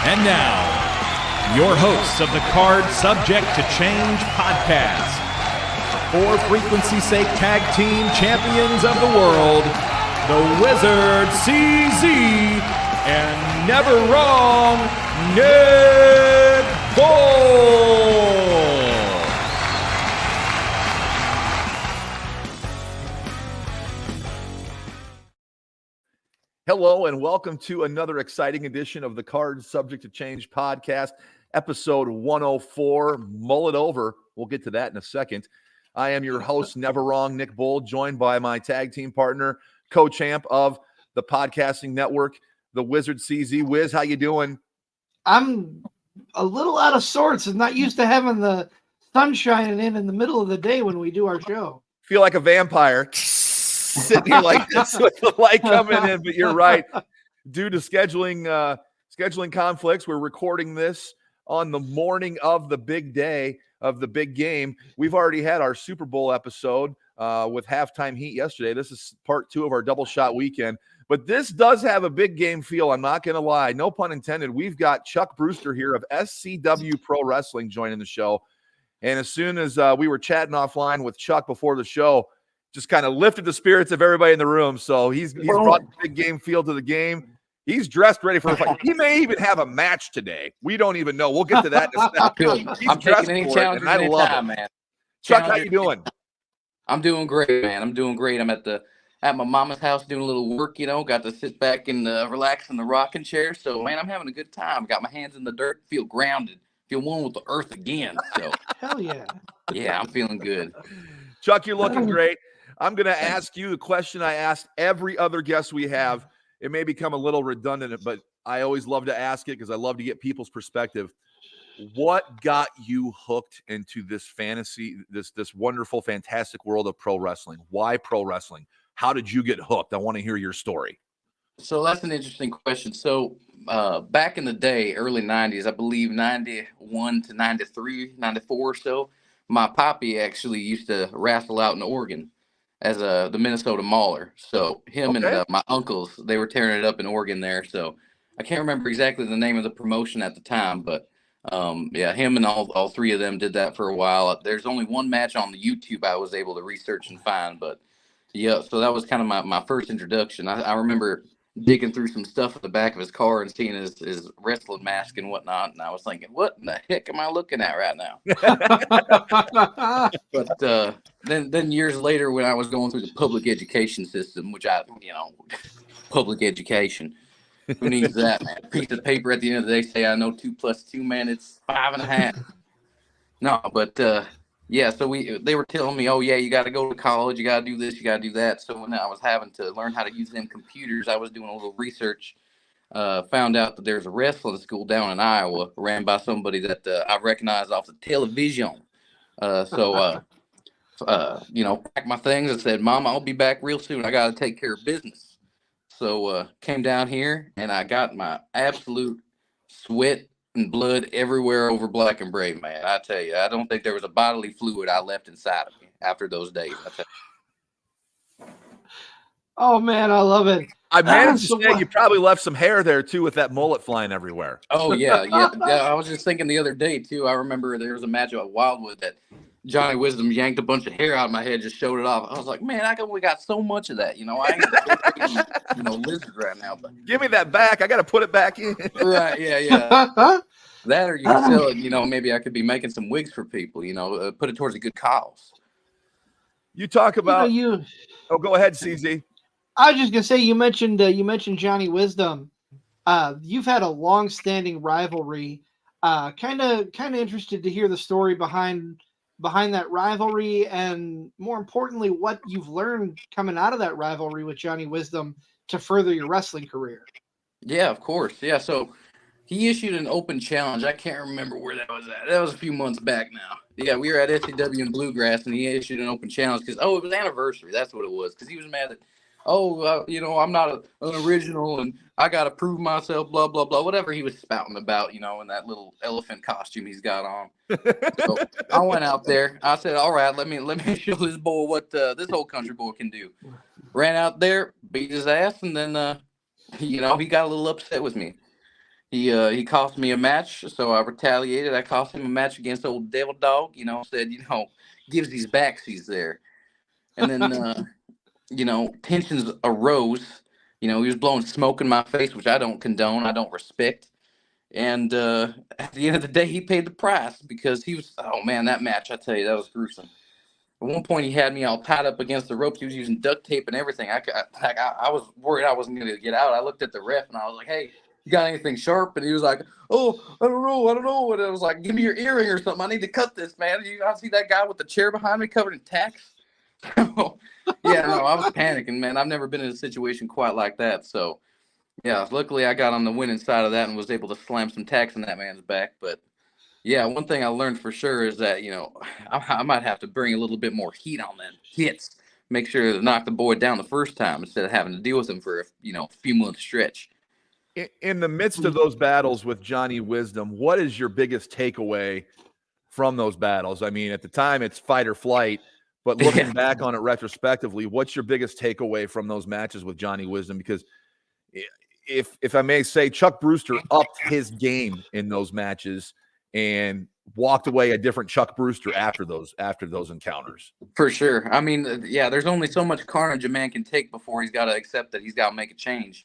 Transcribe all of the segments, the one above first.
And now, your hosts of the Card Subject to Change podcast, for frequency's sake tag team champions of the world, the Wizard CZ, and never wrong, Nick Bull. Hello and welcome to another exciting edition of the Card Subject to Change podcast, episode 104, Mull It Over. We'll get to that in a second. I am your host, Never Wrong, Nick Bull, joined by my tag team partner, co-champ of the podcasting network, the Wizard CZ. Wiz, how you doing? I'm a little out of sorts and not used to having the sun shining in the middle of the day when we do our show. Feel like a vampire. Sitting here like this with the light coming in, but you're right. Due to scheduling conflicts, we're recording this on the morning of the big day of the big game. We've already had our Super Bowl episode with halftime heat yesterday. This is part 2 of our double shot weekend, but this does have a big game feel. I'm not going to lie. No pun intended. We've got Chuck Brewster here of SCW Pro Wrestling joining the show. And as soon as we were chatting offline with Chuck before the show, just kind of lifted the spirits of everybody in the room. So he's brought the big game feel to the game. He's dressed ready for a fight. He may even have a match today. We don't even know. We'll get to that in a second. I'm taking any challenge anytime, man. Chuck, how you doing? I'm doing great, man. I'm doing great. I'm at my mama's house doing a little work, got to sit back and relax in the rocking chair. So, man, I'm having a good time. Got my hands in the dirt, feel grounded, feel one with the earth again. So, hell yeah. Yeah, I'm feeling good. Chuck, you're looking great. I'm going to ask you the question I asked every other guest we have. It may become a little redundant, but I always love to ask it because I love to get people's perspective. What got you hooked into this fantasy, this wonderful, fantastic world of pro wrestling? Why pro wrestling? How did you get hooked? I want to hear your story. So that's an interesting question. So back in the day, early 90s, I believe 91 to 93, 94 or so, my poppy actually used to wrestle out in Oregon as the Minnesota Mauler. So him and my uncles, they were tearing it up in Oregon there. So I can't remember exactly the name of the promotion at the time, but him and all three of them did that for a while. There's only one match on the YouTube I was able to research and find, but yeah, so that was kind of my first introduction. I remember digging through some stuff at the back of his car and seeing his wrestling mask and whatnot, and I was thinking, what in the heck am I looking at right now? But then years later, when I was going through the public education system, which public education, who needs that, man? A piece of paper at the end of the day say I know 2 + 2, man, it's 5.5. No, but so they were telling me, oh yeah, you got to go to college, you got to do this, you got to do that. So when I was having to learn how to use them computers, I was doing a little research, found out that there's a wrestling school down in Iowa ran by somebody that I recognized off the television. Packed my things and said, Mom, I'll be back real soon. I got to take care of business. So came down here and I got my absolute sweat and blood everywhere over Black and Brave, man. I tell you, I don't think there was a bodily fluid I left inside of me after those days. Oh man, I love it. I managed to say you probably left some hair there too with that mullet flying everywhere. Oh yeah. I was just thinking the other day too. I remember there was a match at Wildwood that Johnny Wisdom yanked a bunch of hair out of my head, just showed it off. I was like, man, we got so much of that. I ain't lizard right now. But give me that back. I got to put it back in. Right. Yeah. That, or you can sell it. Maybe I could be making some wigs for people. Put it towards a good cause. You talk about. You Oh, go ahead, CZ. I was just gonna say, you mentioned Johnny Wisdom. You've had a long-standing rivalry. Kind of interested to hear the story behind that rivalry, and more importantly, what you've learned coming out of that rivalry with Johnny Wisdom to further your wrestling career. Yeah, of course. Yeah, so he issued an open challenge. I can't remember where that was at. That was a few months back now. Yeah, we were at SCW in Bluegrass, and he issued an open challenge because, it was anniversary. That's what it was, because he was mad that, I'm not an original, and I got to prove myself, blah, blah, blah, whatever he was spouting about, in that little elephant costume he's got on. So I went out there. I said, all right, let me show this boy what this old country boy can do. Ran out there, beat his ass, and then, he got a little upset with me. He cost me a match, so I retaliated. I cost him a match against old Devil Dog. Said gives these backsies there, and then tensions arose. He was blowing smoke in my face, which I don't condone. I don't respect. And at the end of the day, he paid the price because he was. Oh man, that match! I tell you, that was gruesome. At one point, he had me all tied up against the ropes. He was using duct tape and everything. I was worried I wasn't going to get out. I looked at the ref and I was like, "Hey, you got anything sharp?" And he was like, "Oh, I don't know." And I was like, "Give me your earring or something. I need to cut this, man." I see that guy with the chair behind me covered in tacks. Yeah, no, I was panicking, man. I've never been in a situation quite like that. So, yeah, luckily I got on the winning side of that and was able to slam some tacks in that man's back. But yeah, one thing I learned for sure is that, I might have to bring a little bit more heat on them hits. Make sure to knock the boy down the first time instead of having to deal with him for a few months stretch. In the midst of those battles with Johnny Wisdom, what is your biggest takeaway from those battles? I mean, at the time it's fight or flight, but looking back on it retrospectively, what's your biggest takeaway from those matches with Johnny Wisdom? Because if I may say, Chuck Brewster upped his game in those matches and walked away a different Chuck Brewster after those encounters. For sure. I mean, yeah, there's only so much carnage a man can take before he's got to accept that he's got to make a change.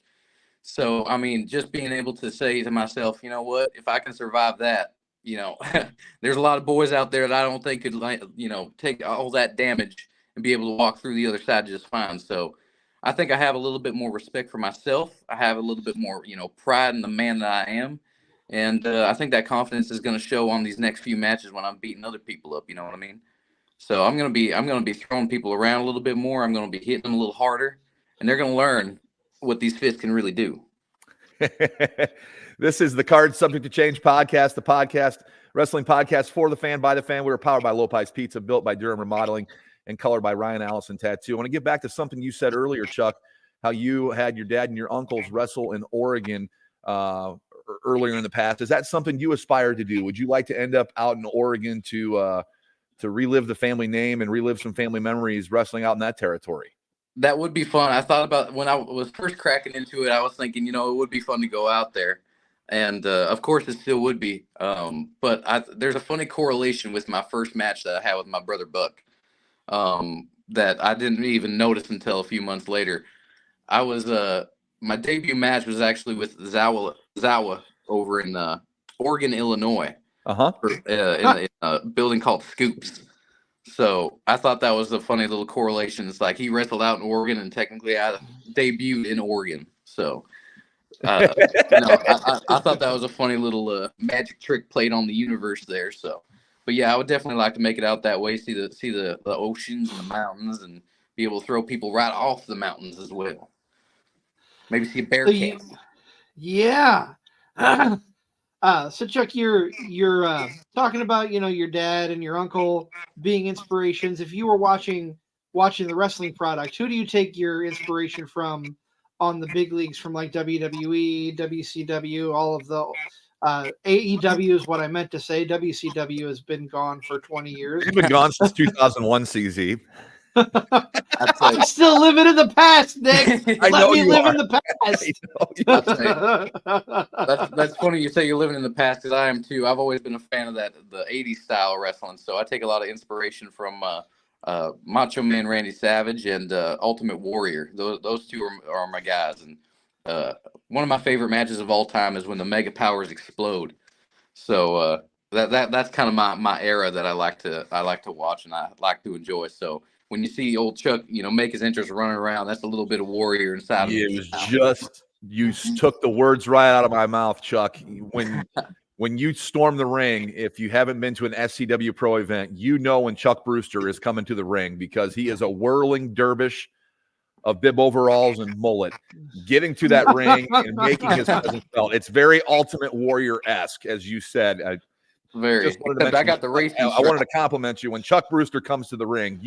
So, I mean, just being able to say to myself, you know what, if I can survive that, there's a lot of boys out there that I don't think could, take all that damage and be able to walk through the other side just fine. So I think I have a little bit more respect for myself. I have a little bit more, pride in the man that I am. And I think that confidence is going to show on these next few matches when I'm beating other people up. You know what I mean? So I'm going to be throwing people around a little bit more. I'm going to be hitting them a little harder, and they're going to learn what these fists can really do. This is the Card Subject to Change podcast, the podcast, wrestling podcast for the fan, by the fan. We are powered by Lopez Pizza, built by Durham Remodeling, and colored by Ryan Allison Tattoo. I want to get back to something you said earlier, Chuck, how you had your dad and your uncles wrestle in Oregon earlier in the past. Is that something you aspire to do? Would you like to end up out in Oregon to relive the family name and relive some family memories wrestling out in that territory? That would be fun. I thought about when I was first cracking into it, I was thinking, it would be fun to go out there. And of course it still would be. But there's a funny correlation with my first match that I had with my brother Buck that I didn't even notice until a few months later. I was my debut match was actually with Zawa over in Oregon, Illinois. In a building called Scoops. So I thought that was a funny little correlation. It's like he wrestled out in Oregon, and technically I debuted in Oregon. So I thought that was a funny little magic trick played on the universe there. So, but yeah, I would definitely like to make it out that way, see the oceans and the mountains, and be able to throw people right off the mountains as well. Maybe see a bear cave. Yeah. So Chuck, you're talking about your dad and your uncle being inspirations. If you were watching the wrestling product, who do you take your inspiration from on the big leagues, from like WWE, WCW, all of the AEW is what I meant to say. WCW has been gone for 20 years. It's been gone since 2001, CZ. I'm still living in the past, Nick. Let me live in the past. That's funny you say you're living in the past, because I am too. I've always been a fan of the 80s style wrestling, so I take a lot of inspiration from Macho Man Randy Savage and Ultimate Warrior. Those two are my guys. And one of my favorite matches of all time is when the Mega Powers explode. So that's kind of my era that I like to watch and I like to enjoy. So when you see old Chuck, make his entrance running around, that's a little bit of warrior inside of Yeah, me. it was just you took the words right out of my mouth, Chuck. When you storm the ring, if you haven't been to an SCW Pro event, when Chuck Brewster is coming to the ring because he is a whirling dervish of bib overalls and mullet, getting to that ring and making his presence felt. It's very Ultimate Warrior-esque, as you said. I got the race. I wanted to compliment you. When Chuck Brewster comes to the ring,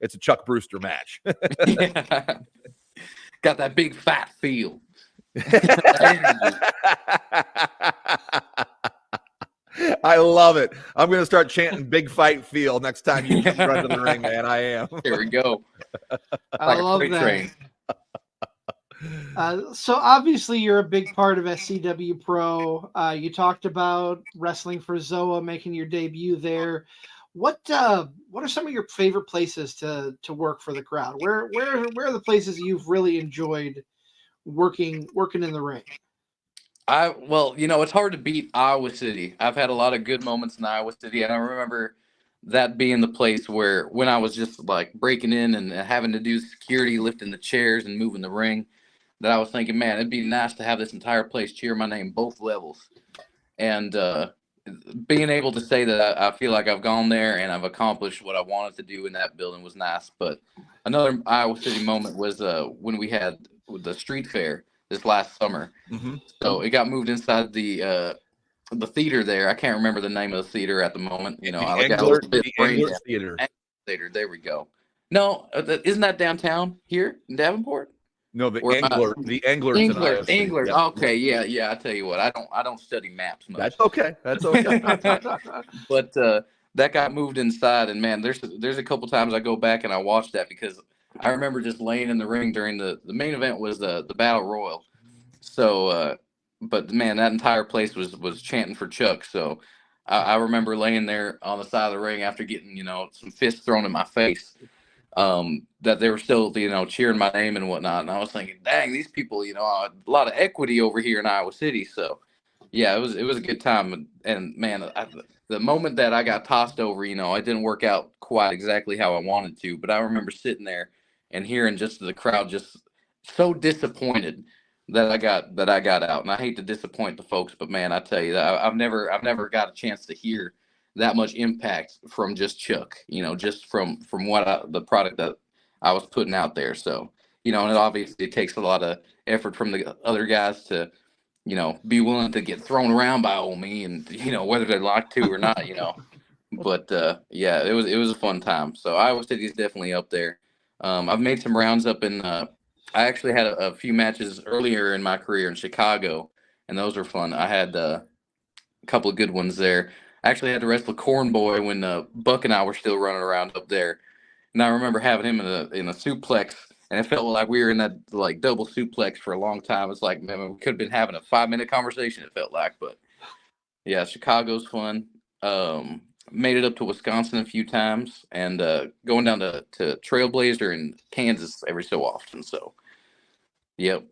it's a Chuck Brewster match. Got that big fat feel. I love it. I'm going to start chanting "Big Fight Feel" next time you run to the ring, man. I am. There we go. I love that. So obviously you're a big part of SCW Pro. You talked about wrestling for Zoa, making your debut there. What are some of your favorite places to work for the crowd? Where are the places you've really enjoyed working in the ring? It's hard to beat Iowa City. I've had a lot of good moments in Iowa City, and I remember that being the place where when I was just like breaking in and having to do security, lifting the chairs and moving the ring, that I was thinking, man, it'd be nice to have this entire place cheer my name both levels. And being able to say that I feel like I've gone there and I've accomplished what I wanted to do in that building was nice. But another Iowa City moment was when we had the street fair this last summer. Mm-hmm. So it got moved inside the theater there. I can't remember the name of the theater at the moment. The Englert Theater. Theater. There we go. No, isn't that downtown here in Davenport? No, the Englert's in Iowa City. Englert. Yep. Okay, yeah. I tell you what, I don't study maps much. That's okay. But that got moved inside, and man, there's a couple times I go back and I watch that because I remember just laying in the ring during the main event was the Battle Royal. So, but man, that entire place was chanting for Chuck. So I remember laying there on the side of the ring after getting some fists thrown in my face. That they were still, cheering my name and whatnot. And I was thinking, dang, these people, a lot of equity over here in Iowa City. So yeah, it was a good time. And man, the moment that I got tossed over, it didn't work out quite exactly how I wanted to, but I remember sitting there and hearing just the crowd just so disappointed that I got out. And I hate to disappoint the folks, but man, I tell you that I've never got a chance to hear that much impact from just Chuck, just from what the product that I was putting out there. So, and it obviously takes a lot of effort from the other guys to, be willing to get thrown around by old me and, whether they like to or not, but yeah, it was a fun time. So Iowa City is definitely up there. I've made some rounds up in, I actually had a few matches earlier in my career in Chicago, and those were fun. I had a couple of good ones there. I actually had to wrestle Corn Boy when Buck and I were still running around up there. And I remember having him in a suplex, and it felt like we were in that like double suplex for a long time. It's like, man, we could have been having a 5-minute conversation, it felt like. But yeah, Chicago's fun. Made it up to Wisconsin a few times, and going down to Trailblazer in Kansas every so often. So, yep.